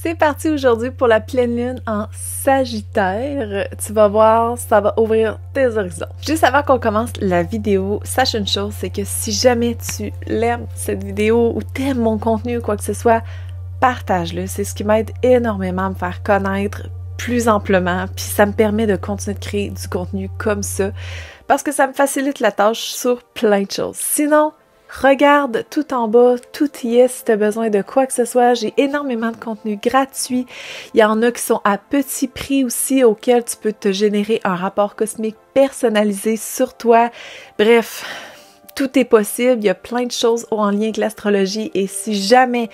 C'est parti aujourd'hui pour la pleine lune en Sagittaire. Tu vas voir, ça va ouvrir tes horizons. Juste avant qu'on commence la vidéo, sache une chose, c'est que si jamais tu l'aimes, cette vidéo, ou t'aimes mon contenu ou quoi que ce soit, partage-le. C'est ce qui m'aide énormément à me faire connaître plus amplement, puis ça me permet de continuer de créer du contenu comme ça, parce que ça me facilite la tâche sur plein de choses. Sinon, regarde tout en bas, tout y est si tu as besoin de quoi que ce soit. J'ai énormément de contenu gratuit. Il y en a qui sont à petit prix aussi, auxquels tu peux te générer un rapport cosmique personnalisé sur toi. Bref, tout est possible. Il y a plein de choses en lien avec l'astrologie. Et si jamais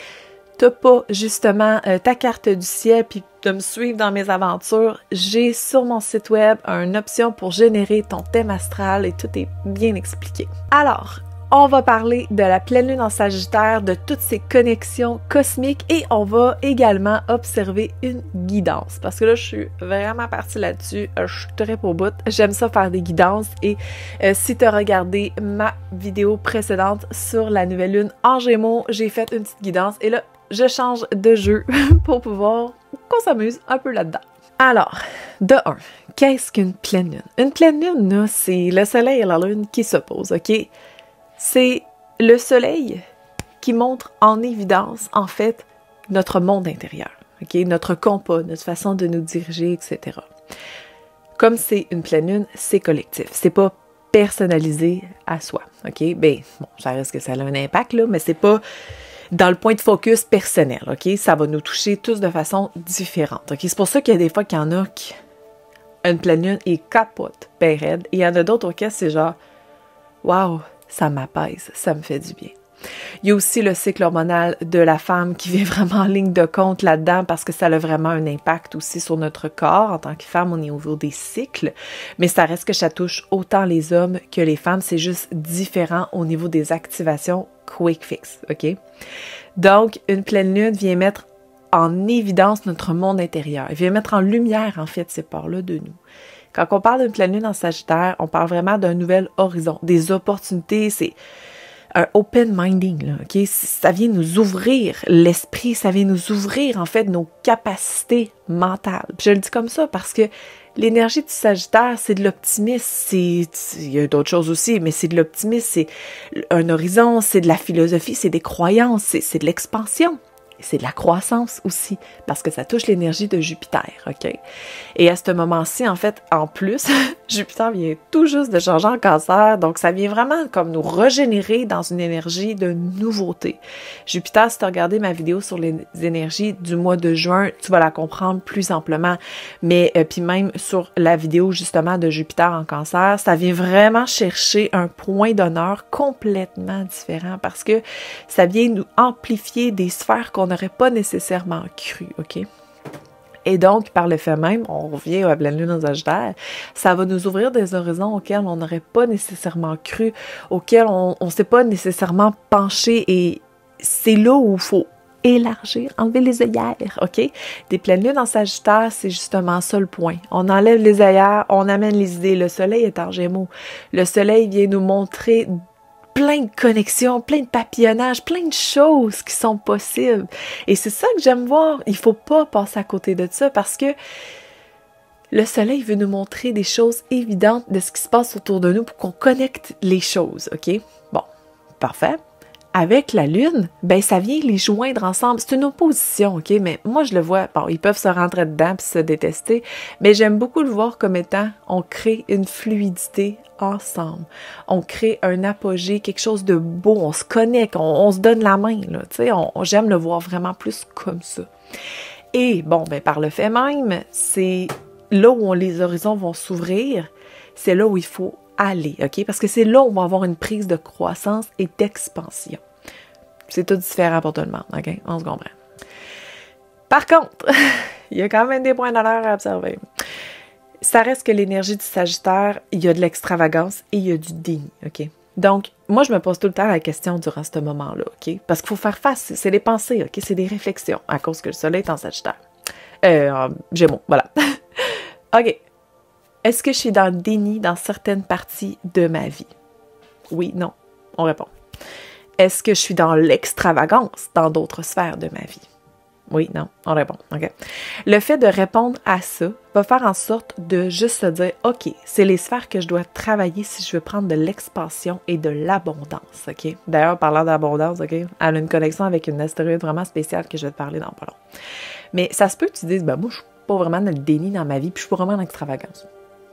t'as pas justement ta carte du ciel puis de me suivre dans mes aventures, j'ai sur mon site web une option pour générer ton thème astral et tout est bien expliqué. Alors, on va parler de la pleine lune en Sagittaire, de toutes ces connexions cosmiques et on va également observer une guidance. Parce que là, je suis vraiment partie là-dessus. Je suis très au bout. J'aime ça faire des guidances et si tu as regardé ma vidéo précédente sur la nouvelle lune en Gémeaux, j'ai fait une petite guidance et là, je change de jeu pour pouvoir qu'on s'amuse un peu là-dedans. Alors, de 1, qu'est-ce qu'une pleine lune? Une pleine lune, là, c'est le soleil et la lune qui s'opposent, OK? C'est le soleil qui montre en évidence, en fait, notre monde intérieur, ok? Notre compas, notre façon de nous diriger, etc. Comme c'est une pleine lune, c'est collectif. C'est pas personnalisé à soi, ok? Ben, bon, ça reste que ça a un impact, là, mais c'est pas dans le point de focus personnel, ok? Ça va nous toucher tous de façon différente, ok? C'est pour ça qu'il y a des fois qu'il y en a qui... Une pleine lune, ils capotent, ben raide. Et il y en a d'autres auxquels c'est genre, waouh! Ça m'apaise, ça me fait du bien. Il y a aussi le cycle hormonal de la femme qui vient vraiment en ligne de compte là-dedans parce que ça a vraiment un impact aussi sur notre corps en tant que femme au niveau des cycles, mais ça reste que ça touche autant les hommes que les femmes, c'est juste différent au niveau des activations quick fix, ok? Donc, une pleine lune vient mettre en évidence notre monde intérieur, elle vient mettre en lumière en fait ces parts-là de nous. Quand on parle d'une pleine lune en Sagittaire, on parle vraiment d'un nouvel horizon, des opportunités, c'est un open minding, là, ok? Ça vient nous ouvrir l'esprit, ça vient nous ouvrir, en fait, nos capacités mentales. Puis je le dis comme ça parce que l'énergie du Sagittaire, c'est de l'optimisme, il y a d'autres choses aussi, mais c'est de l'optimisme, c'est un horizon, c'est de la philosophie, c'est des croyances, c'est de l'expansion. C'est de la croissance aussi, parce que ça touche l'énergie de Jupiter, OK? Et à ce moment-ci, en fait, en plus, Jupiter vient tout juste de changer en Cancer, donc ça vient vraiment comme nous régénérer dans une énergie de nouveauté. Jupiter, si tu as regardé ma vidéo sur les énergies du mois de juin, tu vas la comprendre plus amplement, mais puis même sur la vidéo justement de Jupiter en Cancer, ça vient vraiment chercher un point d'honneur complètement différent, parce que ça vient nous amplifier des sphères qu'on n'aurait pas nécessairement cru, OK? Et donc, par le fait même, on revient à la pleine lune en Sagittaire, ça va nous ouvrir des horizons auxquels on n'aurait pas nécessairement cru, auxquels on ne s'est pas nécessairement penché, et c'est là où il faut élargir, enlever les œillères, OK? Des pleines lunes en Sagittaire, c'est justement ça le point. On enlève les œillères, on amène les idées. Le soleil est en Gémeaux. Le soleil vient nous montrer plein de connexions, plein de papillonnages, plein de choses qui sont possibles. Et c'est ça que j'aime voir. Il faut pas passer à côté de ça parce que le soleil veut nous montrer des choses évidentes de ce qui se passe autour de nous pour qu'on connecte les choses, OK? Bon, parfait. Avec la lune, ben ça vient les joindre ensemble. C'est une opposition, OK? Mais moi, je le vois, bon, ils peuvent se rentrer dedans puis se détester, mais j'aime beaucoup le voir comme étant, on crée une fluidité ensemble. On crée un apogée, quelque chose de beau, on se connecte, on se donne la main, là, tu sais, j'aime le voir vraiment plus comme ça. Et bon, ben par le fait même, c'est là où les horizons vont s'ouvrir, c'est là où il faut aller, OK? Parce que c'est là où on va avoir une prise de croissance et d'expansion. C'est tout différent pour tout le monde, OK? On se comprend. Par contre, il y a quand même des points d'honneur à observer. Ça reste que l'énergie du Sagittaire, il y a de l'extravagance et il y a du déni, OK? Donc, moi, je me pose tout le temps la question durant ce moment-là, OK? Parce qu'il faut faire face, c'est des pensées, OK? C'est des réflexions, à cause que le soleil est en Sagittaire. Gémeaux, voilà. OK. Est-ce que je suis dans le déni dans certaines parties de ma vie? Oui, non. On répond. Est-ce que je suis dans l'extravagance dans d'autres sphères de ma vie? Oui, non, on répond. OK. Le fait de répondre à ça va faire en sorte de juste se dire, OK, c'est les sphères que je dois travailler si je veux prendre de l'expansion et de l'abondance. OK? D'ailleurs, parlant d'abondance, OK, elle a une connexion avec une astéroïde vraiment spéciale que je vais te parler dans pas long. Mais ça se peut que tu dises, ben moi, je suis pas vraiment dans le déni dans ma vie, puis je suis pas vraiment dans l'extravagance.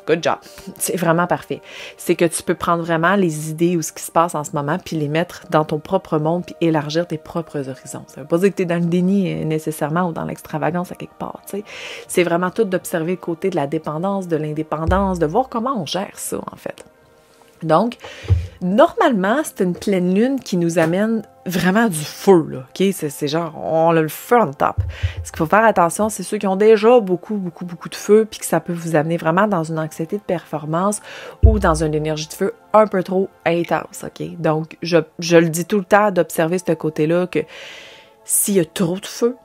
Good job. C'est vraiment parfait. C'est que tu peux prendre vraiment les idées ou ce qui se passe en ce moment puis les mettre dans ton propre monde puis élargir tes propres horizons. Ça veut pas dire que tu es dans le déni nécessairement ou dans l'extravagance à quelque part, tu sais. C'est vraiment tout d'observer le côté de la dépendance, de l'indépendance, de voir comment on gère ça, en fait. Donc, normalement, c'est une pleine lune qui nous amène vraiment du feu, là, OK? C'est genre, on a le feu on top. Ce qu'il faut faire attention, c'est ceux qui ont déjà beaucoup de feu, puis que ça peut vous amener vraiment dans une anxiété de performance ou dans une énergie de feu un peu trop intense, OK? Donc, je le dis tout le temps d'observer ce côté-là, que s'il y a trop de feu,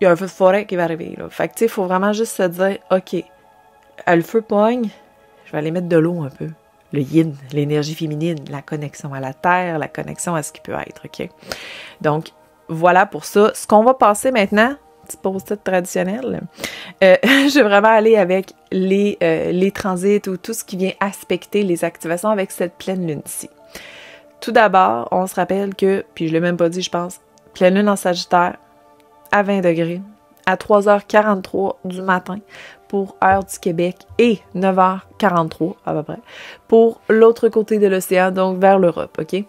il y a un feu de forêt qui va arriver, là. Fait que, tu sais, il faut vraiment juste se dire, OK, le feu pogne, je vais aller mettre de l'eau un peu. Le yin, l'énergie féminine, la connexion à la terre, la connexion à ce qui peut être, OK? Donc, voilà pour ça. Ce qu'on va passer maintenant, petit post-it traditionnel, je vais vraiment aller avec les transits ou tout ce qui vient aspecter les activations avec cette pleine lune-ci. Tout d'abord, on se rappelle que, puis je ne l'ai même pas dit, je pense, pleine lune en Sagittaire, à 20 degrés, à 3h43 du matin, pour heure du Québec et 9h43 à peu près pour l'autre côté de l'océan, donc vers l'Europe, OK? Il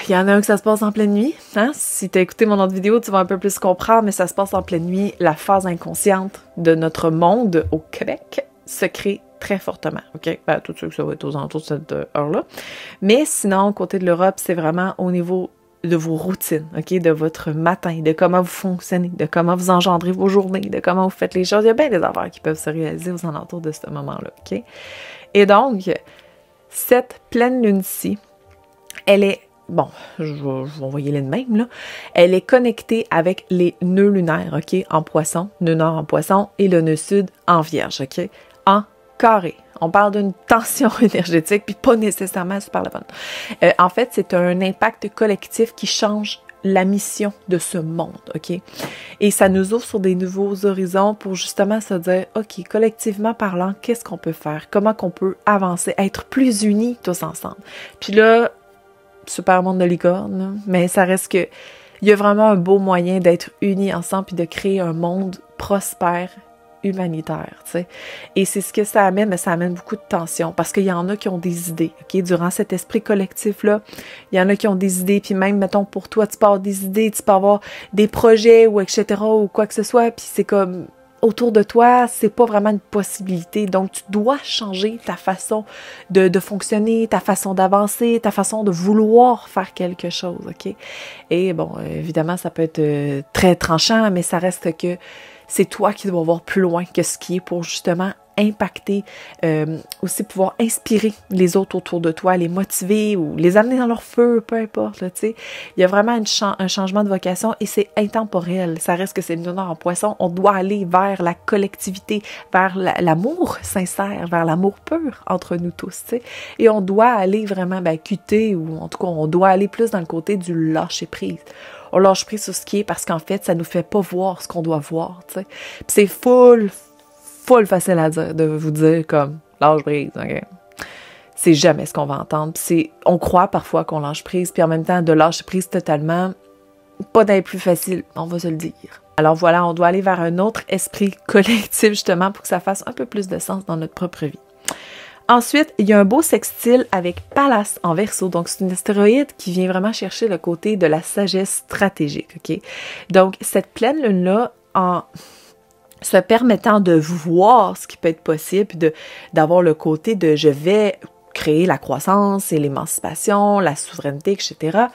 y en a un que ça se passe en pleine nuit, hein? Si tu as écouté mon autre vidéo, tu vas un peu plus comprendre, mais ça se passe en pleine nuit. La phase inconsciente de notre monde au Québec se crée très fortement, OK? Ben, tout de suite, ça va être aux alentours de cette heure-là. Mais sinon, côté de l'Europe, c'est vraiment au niveau de vos routines, OK? De votre matin, de comment vous fonctionnez, de comment vous engendrez vos journées, de comment vous faites les choses. Il y a bien des affaires qui peuvent se réaliser aux alentours de ce moment-là, OK? Et donc, cette pleine lune-ci, elle est, bon, je vais envoyer les de même, là. Elle est connectée avec les nœuds lunaires, OK? En poisson, nœud nord en poisson et le nœud sud en vierge, OK? En carré. On parle d'une tension énergétique, puis pas nécessairement super la bonne. En fait, c'est un impact collectif qui change la mission de ce monde, OK? Et ça nous ouvre sur des nouveaux horizons pour justement se dire, OK, collectivement parlant, qu'est-ce qu'on peut faire? Comment qu'on peut avancer, être plus unis tous ensemble? Puis là, super monde de licorne, là, mais ça reste que il y a vraiment un beau moyen d'être unis ensemble puis de créer un monde prospère, humanitaire, tu sais. Et c'est ce que ça amène, mais ça amène beaucoup de tension parce qu'il y en a qui ont des idées, OK? Durant cet esprit collectif-là, il y en a qui ont des idées, puis même, mettons, pour toi, tu peux avoir des idées, tu peux avoir des projets ou etc. ou quoi que ce soit, puis c'est comme autour de toi, c'est pas vraiment une possibilité. Donc, tu dois changer ta façon de fonctionner, ta façon d'avancer, ta façon de vouloir faire quelque chose, OK? Et bon, évidemment, ça peut être très tranchant, mais ça reste que c'est toi qui dois voir plus loin que ce qui est pour justement impacter, aussi pouvoir inspirer les autres autour de toi, les motiver ou les amener dans leur feu, peu importe, là, tu sais. Il y a vraiment un changement de vocation et c'est intemporel. Ça reste que c'est le nord en poisson. On doit aller vers la collectivité, vers l'amour sincère, vers l'amour pur entre nous tous, tu sais. Et on doit aller vraiment, quitter ou en tout cas, on doit aller plus dans le côté du lâcher prise. On lâche prise sur ce qui est parce qu'en fait, ça nous fait pas voir ce qu'on doit voir, tu sais. Puis c'est full facile à dire, de vous dire comme lâche prise, OK? C'est jamais ce qu'on va entendre. On croit parfois qu'on lâche prise, puis en même temps, de lâcher prise totalement, pas d'être plus facile, on va se le dire. Alors voilà, on doit aller vers un autre esprit collectif, justement, pour que ça fasse un peu plus de sens dans notre propre vie. Ensuite, il y a un beau sextile avec Pallas en Verseau. Donc, c'est une astéroïde qui vient vraiment chercher le côté de la sagesse stratégique, OK? Donc, cette pleine lune-là, en se permettant de voir ce qui peut être possible, puis d'avoir le côté de « je vais créer la croissance et l'émancipation, la souveraineté, etc. »,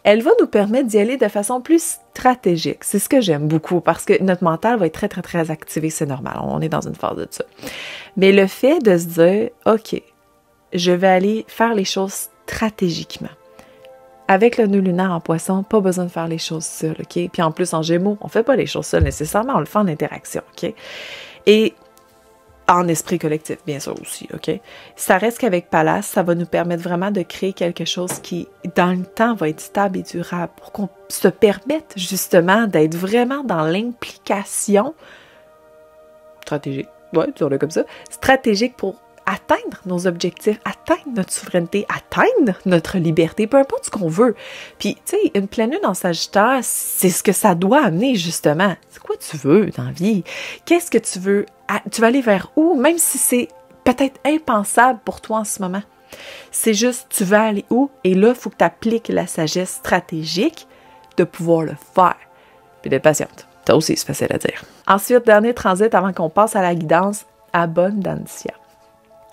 elle va nous permettre d'y aller de façon plus stratégique. C'est ce que j'aime beaucoup parce que notre mental va être très, très, très activé, c'est normal. On est dans une phase de ça. Mais le fait de se dire « OK, je vais aller faire les choses stratégiquement ». Avec le nœud lunaire en poisson, pas besoin de faire les choses seules, OK? Puis en plus, en Gémeaux, on fait pas les choses seules nécessairement, on le fait en interaction, OK? Et En esprit collectif, bien sûr aussi, OK? Ça reste qu'avec Pallas, ça va nous permettre vraiment de créer quelque chose qui, dans le temps, va être stable et durable pour qu'on se permette, justement, d'être vraiment dans l'implication stratégique, ouais, disons-le comme ça, stratégique pour atteindre nos objectifs, atteindre notre souveraineté, atteindre notre liberté, peu importe ce qu'on veut. Puis, tu sais, une pleine lune en Sagittaire, c'est ce que ça doit amener, justement. C'est quoi tu veux dans la vie? Qu'est-ce que tu veux? Tu vas aller vers où? Même si c'est peut-être impensable pour toi en ce moment. C'est juste, tu vas aller où? Et là, il faut que tu appliques la sagesse stratégique de pouvoir le faire. Puis d'être patiente. Ça aussi, c'est facile à dire. Ensuite, dernier transit avant qu'on passe à la guidance, Abondantia.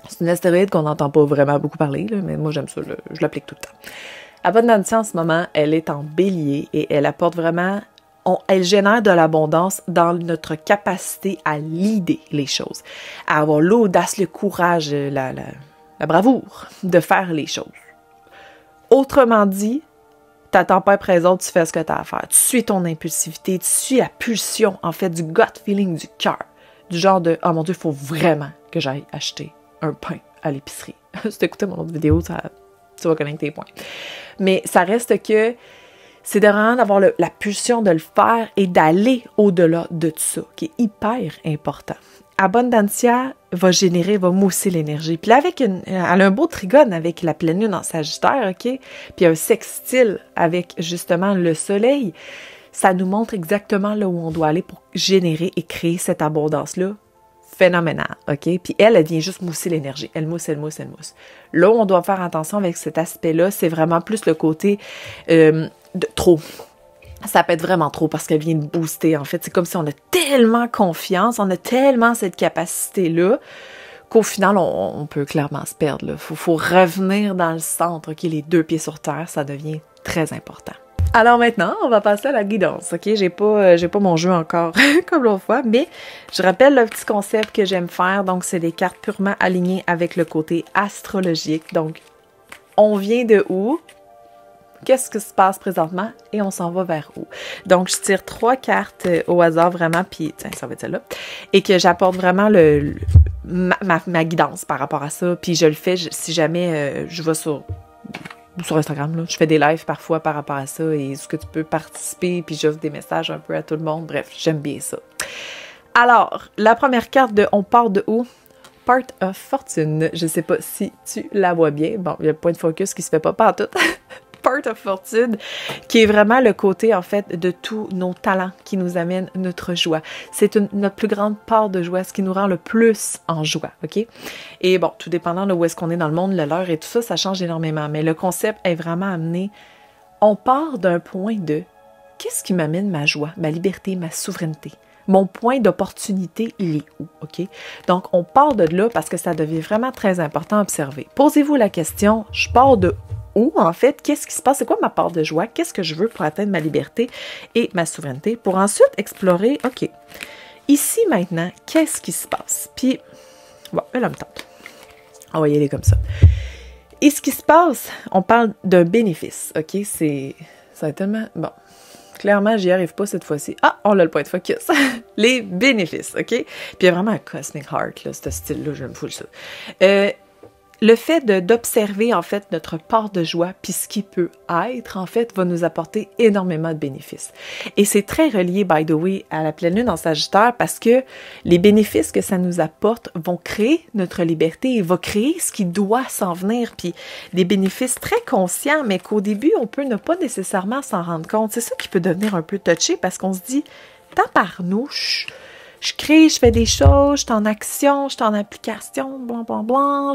C'est une astéroïde qu'on n'entend pas vraiment beaucoup parler, là, mais moi j'aime ça, je l'applique tout le temps. Abondantia en ce moment, elle est en bélier et elle apporte vraiment, elle génère de l'abondance dans notre capacité à leader les choses, à avoir l'audace, le courage, la bravoure de faire les choses. Autrement dit, t'attends pas présent, tu fais ce que tu as à faire. Tu suis ton impulsivité, tu suis la pulsion, en fait, du gut feeling du cœur. Du genre de « Oh mon Dieu, il faut vraiment que j'aille acheter un pain à l'épicerie. » Si t'écoutes mon autre vidéo, tu vas connaître tes points. Mais ça reste que c'est vraiment d'avoir la pulsion de le faire et d'aller au-delà de tout ça, qui est hyper important. Abondantia va mousser l'énergie. Puis là, elle a un beau trigone avec la pleine lune en Sagittaire, OK? Puis un sextile avec, justement, le soleil. Ça nous montre exactement là où on doit aller pour générer et créer cette abondance-là. Phénoménal, OK? Puis elle vient juste mousser l'énergie. Elle mousse. Là où on doit faire attention avec cet aspect-là, c'est vraiment plus le côté de trop. Ça peut être vraiment trop parce qu'elle vient de booster, en fait. C'est comme si on a tellement confiance, on a tellement cette capacité-là qu'au final, on peut clairement se perdre. Il faut revenir dans le centre, OK? Les 2 pieds sur terre, ça devient très important. Alors maintenant, on va passer à la guidance, OK? J'ai pas mon jeu encore comme l'autre fois, mais je rappelle le petit concept que j'aime faire. Donc, c'est des cartes purement alignées avec le côté astrologique. Donc, on vient de où? Qu'est-ce qui se passe présentement et on s'en va vers où. Donc, je tire 3 cartes au hasard vraiment, puis tiens, ça va être celle-là, et que j'apporte vraiment ma guidance par rapport à ça, puis je le fais si jamais je vais sur Instagram, là, je fais des lives parfois par rapport à ça, et est-ce que tu peux participer, puis j'offre des messages un peu à tout le monde, bref, j'aime bien ça. Alors, la première carte de « On part de où ?» Part of Fortune. Je sais pas si tu la vois bien. Bon, il y a le point de focus qui se fait pas partout. Part of Fortune, qui est vraiment le côté, en fait, de tous nos talents qui nous amènent notre joie. C'est notre plus grande part de joie, ce qui nous rend le plus en joie, OK? Et bon, tout dépendant de où est-ce qu'on est dans le monde, l'heure et tout ça, ça change énormément. Mais le concept est vraiment amené, on part d'un point de « Qu'est-ce qui m'amène ma joie, ma liberté, ma souveraineté? » Mon point d'opportunité, il est où, OK? Donc, on part de là parce que ça devient vraiment très important à observer. Posez-vous la question, je pars de où, en fait? Qu'est-ce qui se passe? C'est quoi ma part de joie? Qu'est-ce que je veux pour atteindre ma liberté et ma souveraineté? Pour ensuite explorer, OK, ici, maintenant, qu'est-ce qui se passe? Puis, bon, elle me tente. On va y aller comme ça. Et ce qui se passe, on parle d'un bénéfice, OK? Ça va être tellement... Bon... Clairement, j'y arrive pas cette fois-ci. Ah, on a le point de focus. Les bénéfices, OK? Puis il y a vraiment un Cosmic Heart, là, ce style-là, j'aime fou ça. Le fait d'observer, en fait, notre part de joie, puis ce qui peut être, en fait, va nous apporter énormément de bénéfices. Et c'est très relié, by the way, à la pleine lune en Sagittaire, parce que les bénéfices que ça nous apporte vont créer notre liberté et vont créer ce qui doit s'en venir, puis des bénéfices très conscients, mais qu'au début, on peut ne pas nécessairement s'en rendre compte. C'est ça qui peut devenir un peu touché, parce qu'on se dit, tabarnouche, je crée, je fais des choses, je suis en action, je suis en application,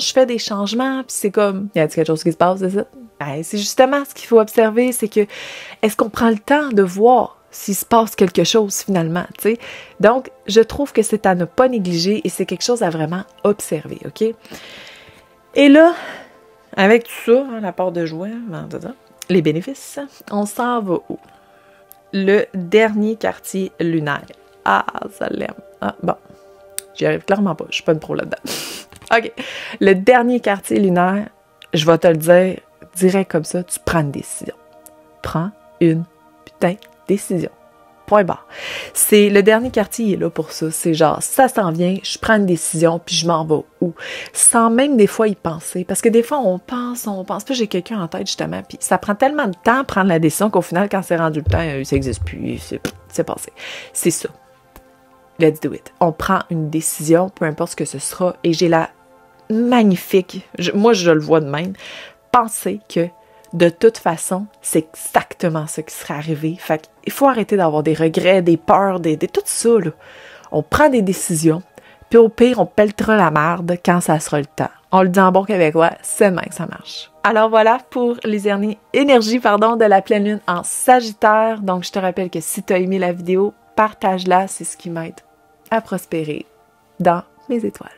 je fais des changements, puis c'est comme, y a-t-il quelque chose qui se passe, c'est ça? Ben, c'est justement ce qu'il faut observer, c'est que, est-ce qu'on prend le temps de voir s'il se passe quelque chose finalement, tu sais? Donc, je trouve que c'est à ne pas négliger et c'est quelque chose à vraiment observer, OK? Et là, avec tout ça, la part de joie, les bénéfices, on s'en va où? Le dernier quartier lunaire. Ah, ça l'aime. Ah, bon. J'y arrive clairement pas. Je suis pas une pro là-dedans. OK. Le dernier quartier lunaire, je vais te le dire direct comme ça, tu prends une décision. Prends une putain de décision. Point barre. C'est le dernier quartier, il est là pour ça. C'est genre, ça s'en vient, je prends une décision, puis je m'en vais où? Sans même des fois y penser. Parce que des fois, on pense. Puis j'ai quelqu'un en tête, justement, puis ça prend tellement de temps à prendre la décision qu'au final, quand c'est rendu le temps, ça n'existe plus, c'est passé. C'est ça. Let's do it. On prend une décision, peu importe ce que ce sera, et j'ai la magnifique, moi je le vois de même, penser que de toute façon, c'est exactement ce qui serait arrivé. Fait qu'il faut arrêter d'avoir des regrets, des peurs, tout ça, là. On prend des décisions, puis au pire, on pelletera la marde quand ça sera le temps. On le dit en bon québécois, c'est même que ça marche. Alors voilà pour les énergies de la pleine lune en Sagittaire. Donc je te rappelle que si tu as aimé la vidéo, partage-la, c'est ce qui m'aide à prospérer dans mes étoiles.